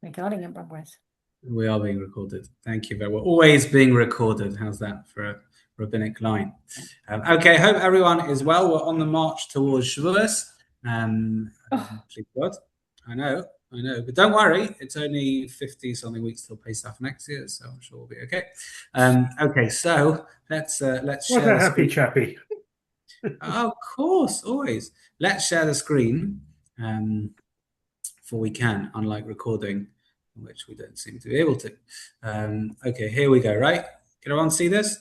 regarding your progress. We are being recorded. Thank you. We're always being recorded. How's that for a rabbinic line? Okay, hope everyone is well. We're on the march towards Shavuos. Please God. I know. But don't worry, it's only 50-something weeks till Pesach next year, so I'm sure we'll be okay. Okay, so let's share What a the happy screen. chappy. Of course, always. Let's share the screen for we can, unlike recording, which we don't seem to be able to. Okay, here we go, right? Can everyone see this?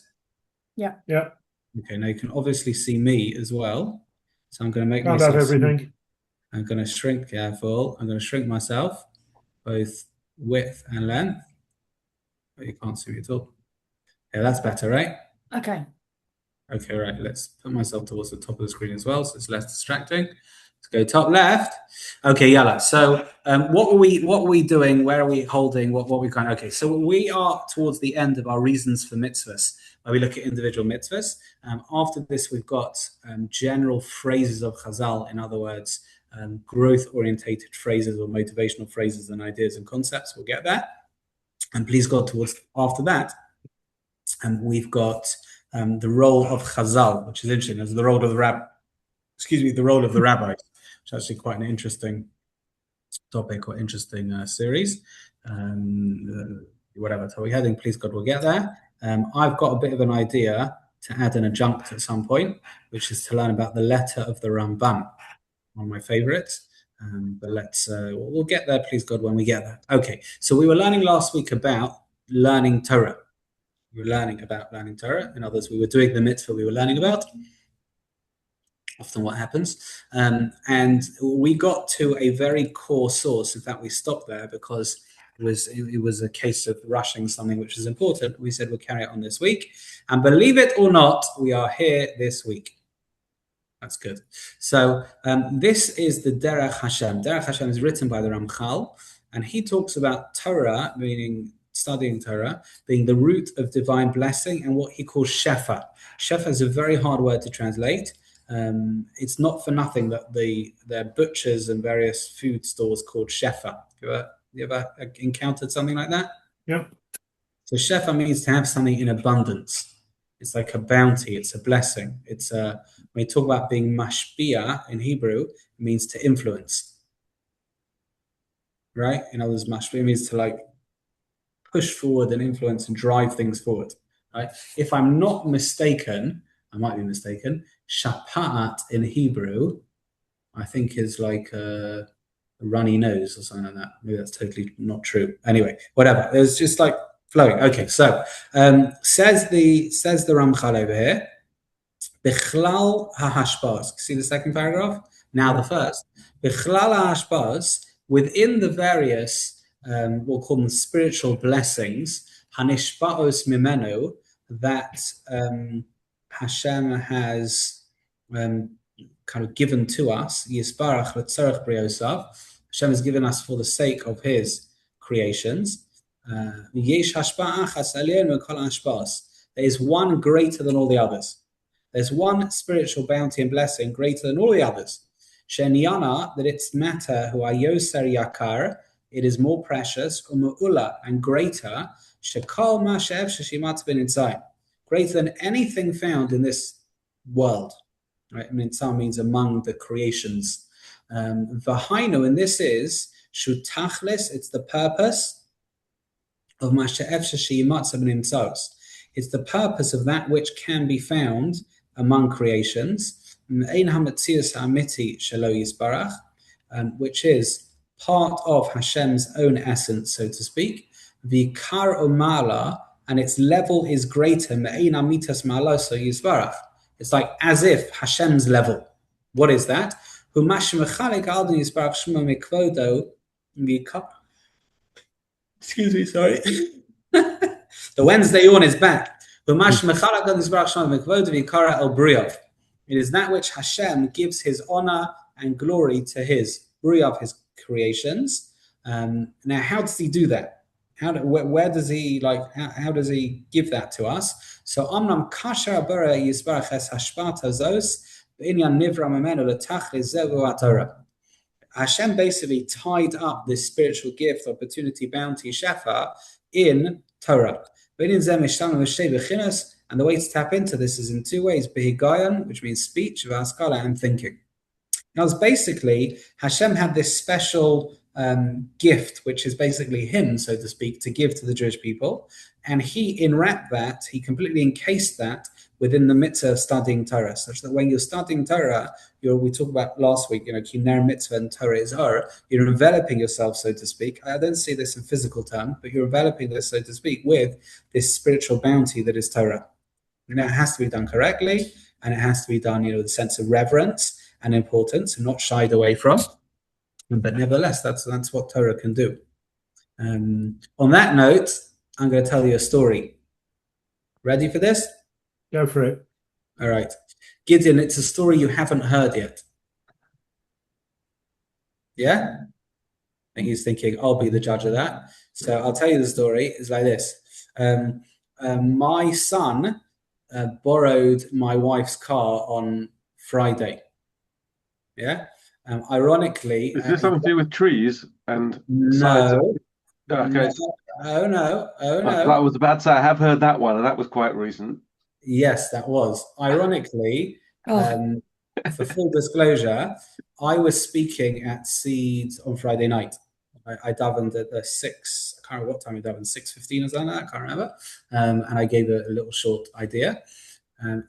Yeah. Yeah. Okay, now you can obviously see me as well. So I'm going to make Can't myself have everything. I'm going to shrink, careful. I'm going to shrink myself, both width and length. But you can't see me at all. Yeah, that's better, right? Okay. Okay, right. Let's put myself towards the top of the screen as well, so it's less distracting. Let's go top left. Okay, yalla. So, what were we doing? Where are we holding? What we kind? Okay, so we are towards the end of our reasons for mitzvahs, where we look at individual mitzvahs. After this, we've got general phrases of Chazal. In other words, growth-orientated phrases or motivational phrases and ideas and concepts. We'll get there. And please God, towards after that, we've got the role of Chazal, which is interesting. As the role of the the role of the rabbis, which is actually quite an interesting topic or interesting series. Whatever. So we're heading, please God, we'll get there. I've got a bit of an idea to add an adjunct at some point, which is to learn about the letter of the Rambam, one of my favorites. But we'll get there, please God, when we get there. Okay, so we were learning last week about learning Torah. We were learning about learning Torah. In others, we were doing the mitzvah we were learning about. Often what happens. And we got to a very core source. In fact, we stopped there because it was a case of rushing something which is important. We said we'll carry it on this week. And believe it or not, we are here this week. That's good. So this is the Derech Hashem. Derech Hashem is written by the Ramchal, and he talks about Torah, meaning studying Torah, being the root of divine blessing, and what he calls Shefa. Shefa is a very hard word to translate. It's not for nothing that there are butchers and various food stores called Shefa. You ever encountered something like that? Yeah. So Shefa means to have something in abundance. It's like a bounty. It's a blessing. When you talk about being mashpia in Hebrew, it means to influence. Right? In other words, mashpia means to like push forward and influence and drive things forward. Right? If I'm not mistaken, I might be mistaken, shapa'at in Hebrew, I think is like a runny nose or something like that. Maybe that's totally not true. Anyway, whatever. It's just like flowing. Okay, so says the Ramchal over here, Bichlal hahashpaz. See the second paragraph? Now the first. Bichlal hahashpaz, within the various, we'll call them spiritual blessings, hanishpaos mimenu, that Hashem has kind of given to us, Yisbarach letzorech briosav. Hashem has given us for the sake of His creations. There is one greater than all the others. There's one spiritual bounty and blessing greater than all the others. Shenyana, that its matter, who are yoser yakar, it is more precious, umu'ula, and greater, shekal ma she'ev sheshimat bin inside, greater than anything found in this world. Right? I mean, Tzal means among the creations. V'hainu, and this is shutachlis, it's the purpose of Masha'ef Shashiyimatza bin Imtzos. It's the purpose of that which can be found among creations, which is part of Hashem's own essence, so to speak. Vikar Omala, and its level is greater. It's like as if Hashem's level. What is that? Excuse me, sorry. The Wednesday yawn is back. It is that which Hashem gives His honor and glory to His Briyav, His creations. Now, how does He do that? Where does He how does He give that to us? So, Amnam Kasha Bara Yisbarach Es Hashpat Hazos B'inyan Nivra Memenu L'Tachli Zevu HaTorah. Hashem basically tied up this spiritual gift, opportunity, bounty, shefa in Torah. And the way to tap into this is in two ways: behigayon, which means speech, vaskala, and thinking. Now, it's basically Hashem had this special gift, which is basically him, so to speak, to give to the Jewish people, and he enwrapped that, he completely encased that within the mitzvah of studying Torah, such that when you're studying Torah, we talked about last week, Kiner mitzvah and Torah is you're enveloping yourself, so to speak. I don't see this in physical terms, but you're enveloping this, so to speak, with this spiritual bounty that is Torah. Now, it has to be done correctly, and it has to be done, with a sense of reverence and importance, and not shied away from. But nevertheless, that's what Torah can do. On that note, I'm going to tell you a story. Ready for this? Go for it. All right. Gideon, it's a story you haven't heard yet. Yeah? And he's thinking, I'll be the judge of that. So I'll tell you the story. It's like this. My son borrowed my wife's car on Friday. Yeah? Ironically... Is this something to do with trees and sides? No. Okay. Oh, no. I was about to say, I have heard that one, and that was quite recent. Yes, that was. Ironically, for full disclosure, I was speaking at Seeds on Friday night. I davened at the 6, I can't remember what time I davened, 6:15 or something like that, I can't remember. And I gave a little short idea. And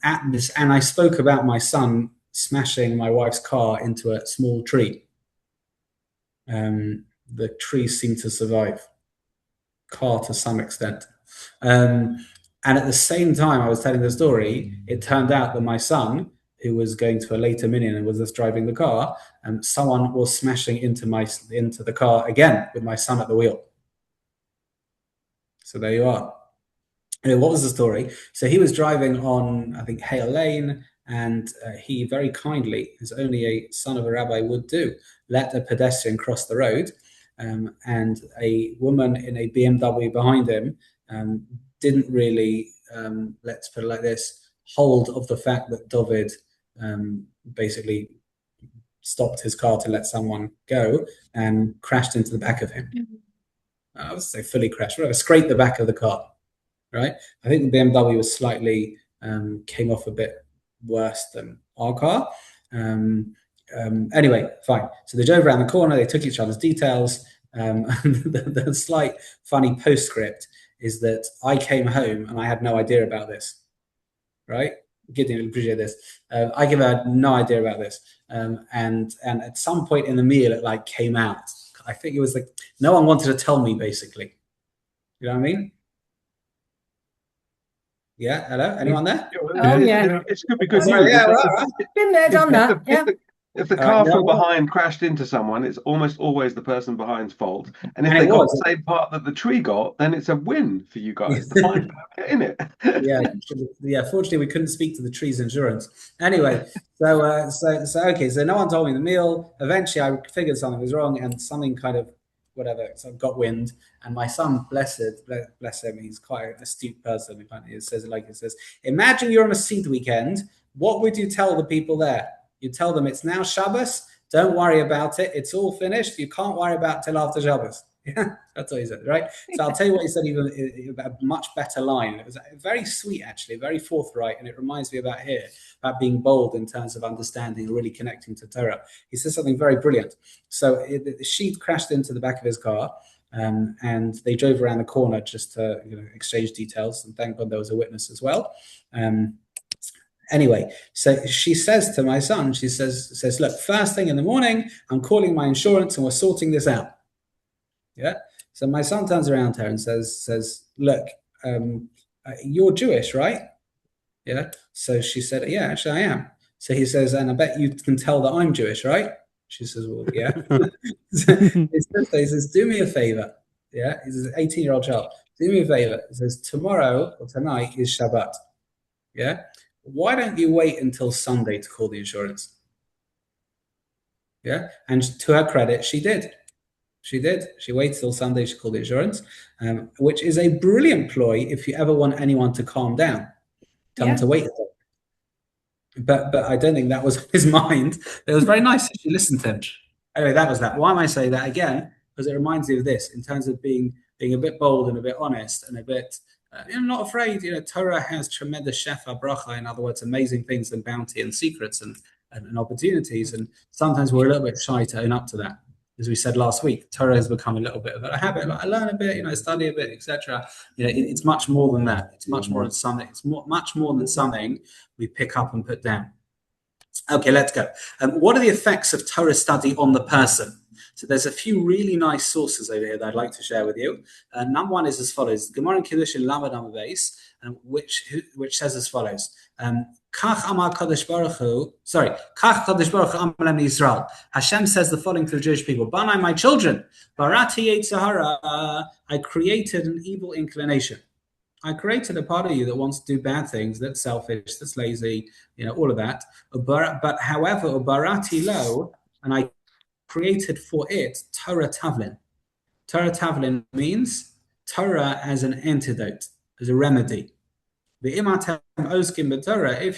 I spoke about my son smashing my wife's car into a small tree. The tree seemed to survive. Car to some extent. And at the same time I was telling the story, it turned out that my son, who was going to a later minyan and was just driving the car, someone was smashing into the car again with my son at the wheel. So there you are. Anyway, what was the story? So he was driving on, I think, Hale Lane, and he very kindly, as only a son of a rabbi would do, let a pedestrian cross the road, and a woman in a BMW behind him didn't really, let's put it like this, hold of the fact that David basically stopped his car to let someone go and crashed into the back of him. I would say fully crashed, whatever, scraped the back of the car, right? I think the BMW was slightly, came off a bit worse than our car. Anyway, fine. So they drove around the corner, they took each other's details. The slight funny postscript is that I came home and I had no idea about this, right? Gideon will appreciate this. I had no idea about this. And at some point in the meal, it came out. I think it was no one wanted to tell me, basically. You know what I mean? Yeah, hello? Anyone there? Oh, yeah. It could be good news. Yeah, right. Been there, done that. Yeah. If the car from behind crashed into someone, it's almost always the person behind's fault. And if they got the same part that the tree got, then it's a win for you guys to find out in it. Yeah. Fortunately, we couldn't speak to the tree's insurance. Anyway, so okay. So no one told me the meal. Eventually, I figured something was wrong, and something kind of so got wind. And my son, bless him, he's quite an astute person. He says, imagine you're on a seed weekend. What would you tell the people there? You tell them it's now Shabbos. Don't worry about it. It's all finished. You can't worry about it till after Shabbos. Yeah, that's what he said, right? So I'll tell you what he said, even a much better line. It was very sweet, actually, very forthright, and it reminds me about being bold in terms of understanding and really connecting to Torah. He said something very brilliant. So the sheet crashed into the back of his car, and they drove around the corner just to exchange details, and thank God there was a witness as well. Anyway, so she says to my son, she says, look, first thing in the morning, I'm calling my insurance and we're sorting this out. Yeah. So my son turns around to her and says, look, you're Jewish, right? Yeah. So she said, yeah, actually I am. So he says, and I bet you can tell that I'm Jewish, right? She says, well, yeah. So he says, do me a favor. Yeah. He's an 18-year-old child. Do me a favor. He says, tomorrow or tonight is Shabbat. Yeah. Why don't you wait until Sunday to call the insurance? Yeah. And to her credit, she did. She waited till Sunday, she called the insurance, which is a brilliant ploy if you ever want anyone to calm down. Tell them to wait. But I don't think that was his mind. It was very nice that she listened to him. Anyway, that was that. Why am I saying that again? Because it reminds me of this in terms of being a bit bold and a bit honest and a bit, not afraid. Torah has tremendous shefa bracha. In other words, amazing things and bounty and secrets and opportunities. And sometimes we're a little bit shy to own up to that. As we said last week, Torah has become a little bit of a habit. Like I learn a bit, I study a bit, etc. It's much more than that. It's much more than something. It's much more than something we pick up and put down. Okay, let's go. What are the effects of Torah study on the person? So there's a few really nice sources over here that I'd like to share with you. Number one is as follows: Gemara in Kiddushin Lamed Amud Beis, which says as follows: Kach Amar Kadosh Baruch Hu. Sorry, Kach Kadosh Baruch Hu Amar Yisrael. Hashem says the following to the Jewish people: Banai, my children, Barati Yetzer Hara, I created an evil inclination. I created a part of you that wants to do bad things, that's selfish, that's lazy, all of that. But however, Barati Lo, and I created for it Torah Tavlin. Torah Tavlin means Torah as an antidote, as a remedy. If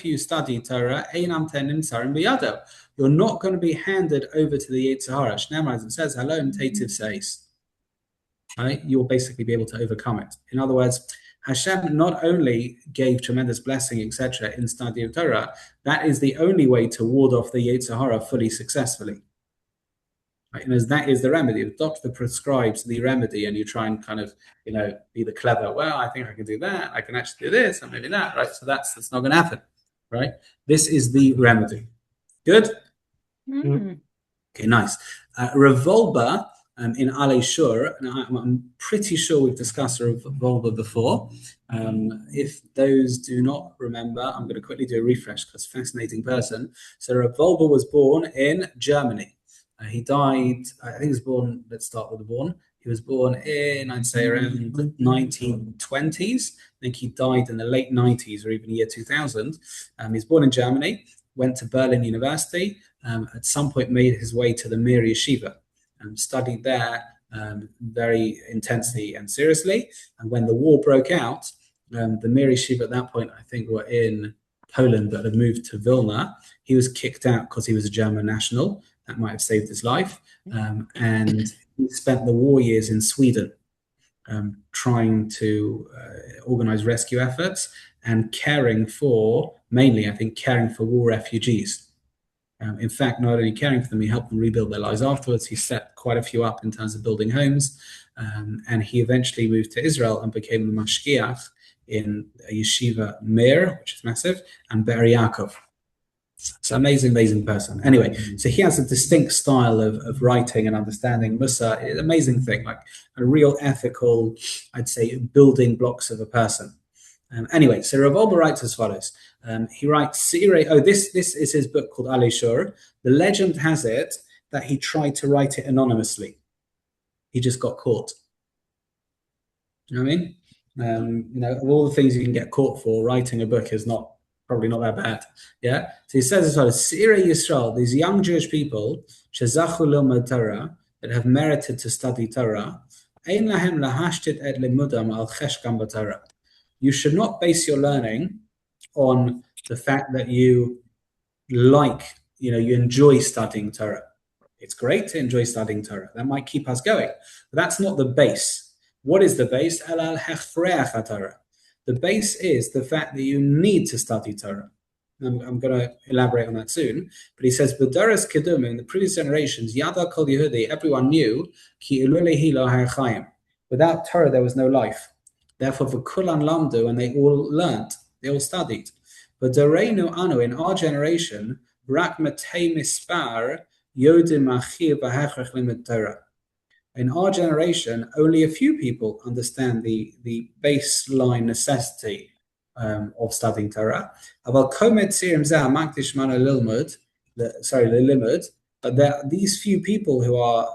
you study Torah, you're not going to be handed over to the Yetzer Hara. Shneimar, as it says, hello, and Tativ says. Right? You'll basically be able to overcome it. In other words, Hashem not only gave tremendous blessing, etc., in study of Torah, that is the only way to ward off the Yetzer Hara fully successfully. Right? And as that is the remedy, the doctor prescribes the remedy, and you try and kind of, be the clever. Well, I think I can do that. I can actually do this, and maybe that. Right? So that's not going to happen. Right? This is the remedy. Good. Mm-hmm. Okay, nice. Revolba. In Alei Shur, and I'm pretty sure we've discussed Revolba before. If those do not remember, I'm going to quickly do a refresh because fascinating person. So Revolba was born in Germany. He died, I think he was born, let's start with the born. He was born in, I'd say, around the 1920s. I think he died in the late 90s or even year 2000. He was born in Germany, went to Berlin University, at some point made his way to the Mir Yeshiva. Studied there very intensely and seriously. And when the war broke out, the Mir Yeshiva at that point, I think, were in Poland, but had moved to Vilna. He was kicked out because he was a German national. That might have saved his life. And he spent the war years in Sweden trying to organize rescue efforts and caring for war refugees. In fact, not only caring for them, he helped them rebuild their lives afterwards. He set quite a few up in terms of building homes. And he eventually moved to Israel and became the mashgiach in a yeshiva Mir, which is massive, and Be'er Yaakov. It's an amazing person. Anyway, so he has a distinct style of writing and understanding Musa. It's an amazing thing, like a real ethical, I'd say, building blocks of a person. Anyway, so Revolba writes as follows. He writes, this is his book called Alei Shur. The legend has it that he tried to write it anonymously. He just got caught. You know what I mean? Of all the things you can get caught for, writing a book is probably not that bad. Yeah. So he says as follows: Sirei Yisrael, these young Jewish people, shezachu lilmod Torah, that have merited to study Torah, ein lahem lahashtit et limudam al cheshkam b'Torah. You should not base your learning on the fact that you you enjoy studying Torah. It's great to enjoy studying Torah. That might keep us going. But that's not the base. What is the base? The base is the fact that you need to study Torah. I'm going to elaborate on that soon. But he says, B'daras kedum, in the previous generations, Yada Kol Yehudi, everyone knew, Ki ilulehi lo hayachayim. Without Torah, there was no life. Therefore, v'kulan lamdu, and they all learnt, they all studied. But Doreinu anu, in our generation, rak matei mispar yodim achiv v'hechrech limud Torah. In our generation, only a few people understand the baseline necessity of studying Torah. But these few people who are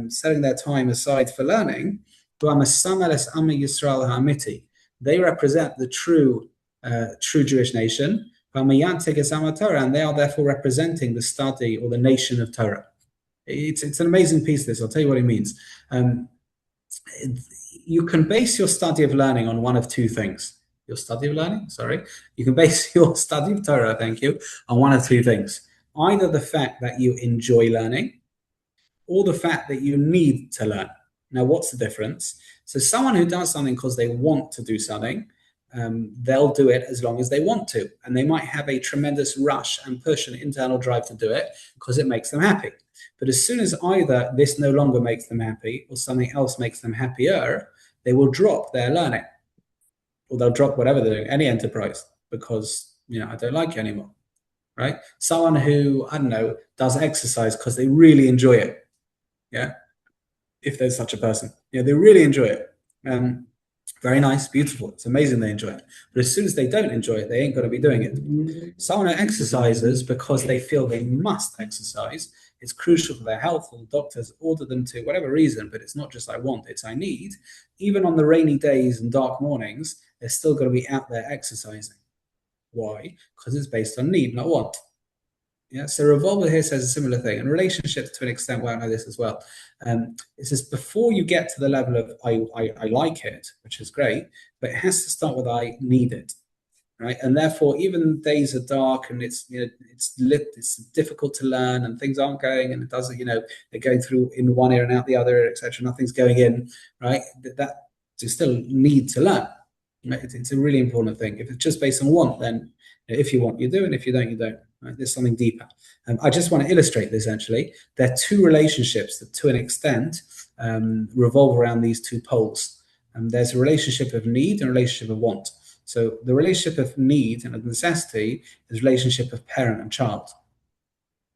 setting their time aside for learning, they represent the true Jewish nation, and they are therefore representing the study or the nation of Torah. It's an amazing piece, this. I'll tell you what it means. You can base your study of learning on one of two things. You can base your study of Torah, on one of two things. Either the fact that you enjoy learning, or the fact that you need to learn. Now, what's the difference? So someone who does something because they want to do something, they'll do it as long as they want to. And they might have a tremendous rush and push and internal drive to do it because it makes them happy. But as soon as either this no longer makes them happy or something else makes them happier, they will drop their learning, or they'll drop whatever they're doing, any enterprise, because, I don't like it anymore, right? Someone who, I don't know, does exercise because they really enjoy it. Yeah. If there's such a person, they really enjoy it. Very nice, beautiful. It's amazing they enjoy it. But as soon as they don't enjoy it, they ain't going to be doing it. Someone who exercises because they feel they must exercise, it's crucial for their health, or the doctors order them to, whatever reason, but it's not just I want, it's I need. Even on the rainy days and dark mornings, they're still going to be out there exercising. Why? Because it's based on need, not want. Yeah, so Revolver here says a similar thing, and relationships to an extent won't know this as well. It says before you get to the level of I like it, which is great, but it has to start with I need it, right? And therefore, even days are dark and it's it's difficult to learn and things aren't going, and it doesn't, they're going through in one ear and out the other, etc. Nothing's going in, right? That you still need to learn. Right? It's a really important thing. If it's just based on want, then if you want, you do, and if you don't, you don't. Right? There's something deeper. I just want to illustrate this, actually. There are two relationships that, to an extent, revolve around these two poles. There's a relationship of need and a relationship of want. So the relationship of need and of necessity is a relationship of parent and child,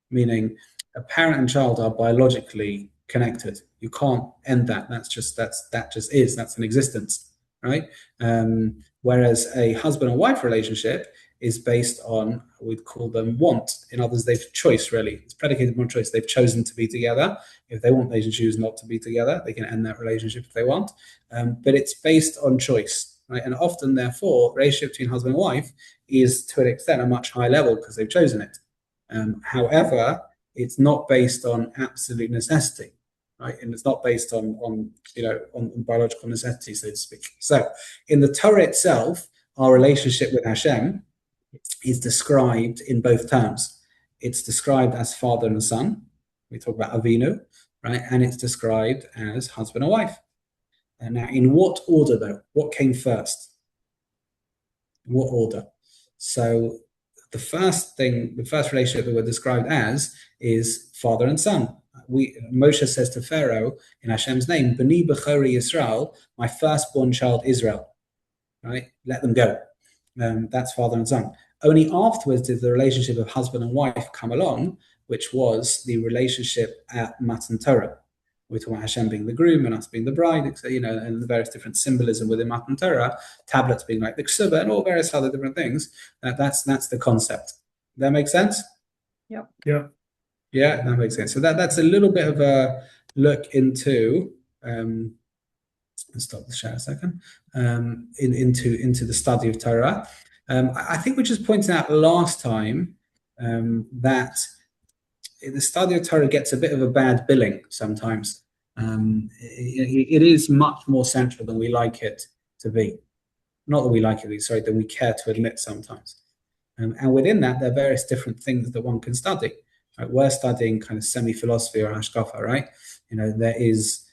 meaning a parent and child are biologically connected. You can't end that. That just is. That's an existence, right? Whereas a husband and wife relationship is based on, we'd call them want. In others, they've choice, really. It's predicated on choice. They've chosen to be together. If they want, they can choose not to be together. They can end that relationship if they want. But it's based on choice, right? And often, therefore, relationship between husband and wife is, to an extent, a much higher level because they've chosen it. However, it's not based on absolute necessity, right? And it's not based on biological necessity, so to speak. So in the Torah itself, our relationship with Hashem is described in both terms. It's described as father and son. We talk about Avinu, right? And it's described as husband and wife. And now, in what order, though? What came first? In what order? So the first relationship that we're described as is father and son. Moshe says to Pharaoh in Hashem's name, B'ni b'chori Yisrael, my firstborn child Israel, right? Let them go. That's father and son. Only afterwards did the relationship of husband and wife come along, which was the relationship at Matan Torah. We talk about Hashem being the groom and us being the bride, and the various different symbolism within Matan Torah, tablets being like the ksuba and all various other different things. That's the concept. Does that make sense? Yeah. Yeah, that makes sense. So that's a little bit of a look into. Let's stop the share a second. Into the study of Torah. I think we just pointed out last time that the study of Torah gets a bit of a bad billing sometimes. It is much more central than we like it to be. Not that we like it, sorry, than we care to admit sometimes. And within that, there are various different things that one can study. Right? We're studying kind of semi-philosophy or hashkafa, right? There is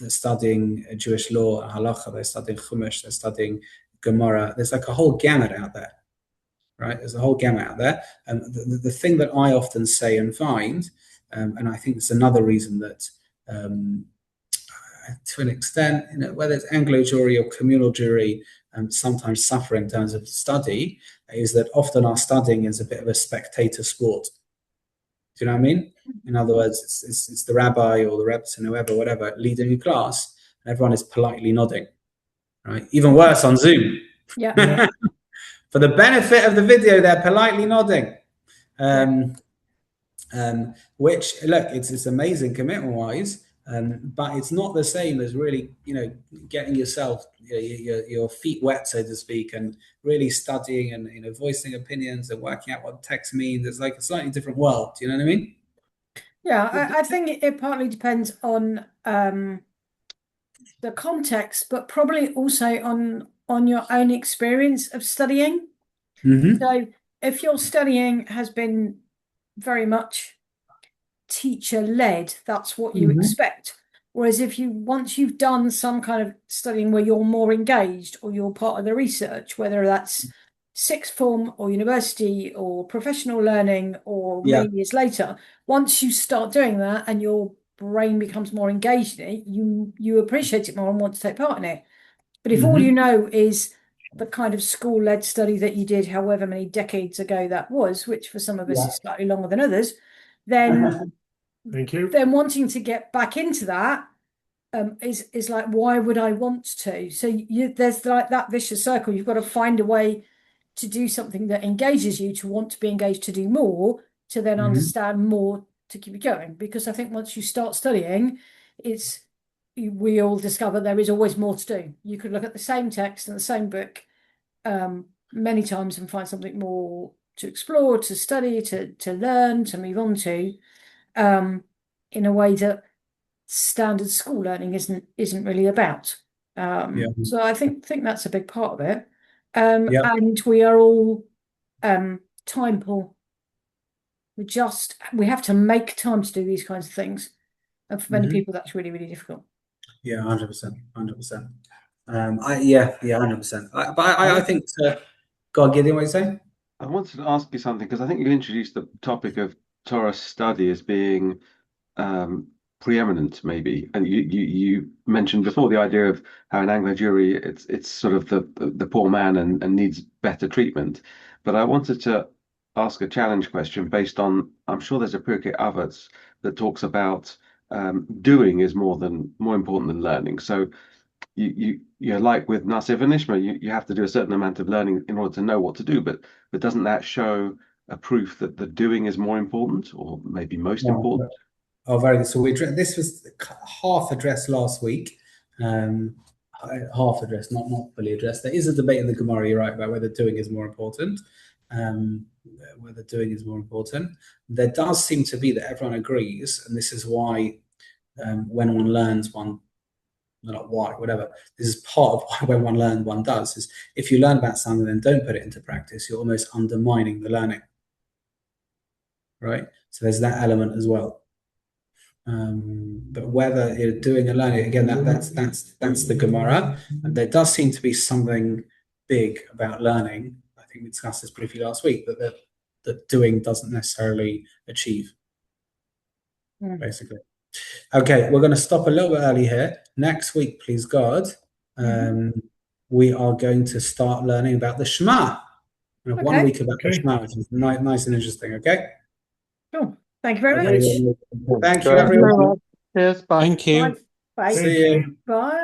studying Jewish law, halacha, they're studying chumash, they're studying Gemara. There's like a whole gamut out there, right? There's a whole gamut out there. And the thing that I often say and find, and I think it's another reason that, to an extent, whether it's Anglo jury or communal jury, sometimes suffer in terms of study, is that often our studying is a bit of a spectator sport. Do you know what I mean? In other words, it's the rabbi or the reps and whoever, whatever, leading a class, and everyone is politely nodding, right? Even worse on Zoom. Yeah. For the benefit of the video, they're politely nodding. Which, look, it's amazing commitment-wise, but it's not the same as really, getting yourself, your feet wet, so to speak, and really studying and, voicing opinions and working out what text means. It's like a slightly different world. Do you know what I mean? Yeah, I think it partly depends on the context, but probably also on your own experience of studying. Mm-hmm. So if your studying has been very much teacher led, that's what you expect. Whereas if once you've done some kind of studying where you're more engaged or you're part of the research, whether that's sixth form or university or professional learning or many years later, once you start doing that and your brain becomes more engaged in it, you appreciate it more and want to take part in it. But if all you know is the kind of school-led study that you did however many decades ago that was, which for some of us is slightly longer than others, then thank you. Then wanting to get back into that is like, why would I want to? So there's like that vicious circle. You've got to find a way to do something that engages you, to want to be engaged, to do more, to then understand more, to keep you going. Because I think once you start studying, we all discover there is always more to do. You could look at the same text and the same book many times and find something more to explore, to study, to learn, to move on to, in a way that standard school learning isn't really about. So I think that's a big part of it. And we are all time poor. We have to make time to do these kinds of things. And for many people, that's really, really difficult. Yeah, 100%. 100%. 100%. But I think, God, Gideon, what are you saying? I wanted to ask you something, because I think you introduced the topic of Torah study as being preeminent, maybe, and you mentioned before the idea of how in Anglo Jewry it's sort of the poor man and needs better treatment. But I wanted to ask a challenge question based on, I'm sure there's a Pirkei Avos that talks about doing is more important than learning. So you're like with Nasir Vanishma, you have to do a certain amount of learning in order to know what to do, but doesn't that show a proof that the doing is more important, or maybe most important? Oh, very good. So this was half addressed last week. Half addressed, not fully addressed. There is a debate in the Gemara, you're right, about whether doing is more important. There does seem to be that everyone agrees, and this is why when one learns, not why, whatever. This is part of why when one learns, one does, is if you learn about something and don't put it into practice, you're almost undermining the learning. Right? So there's that element as well. But whether you're doing and learning, again, that's the Gemara. And there does seem to be something big about learning. I think we discussed this briefly last week, that doing doesn't necessarily achieve, basically. Okay, we're going to stop a little bit early here. Next week, please God, we are going to start learning about the Shema. We have 1 week about the Shema, which is nice and interesting, okay? Cool. Thank you very much. Thank you, everyone. Cheers. Bye. Thank you. Bye. See you. Bye.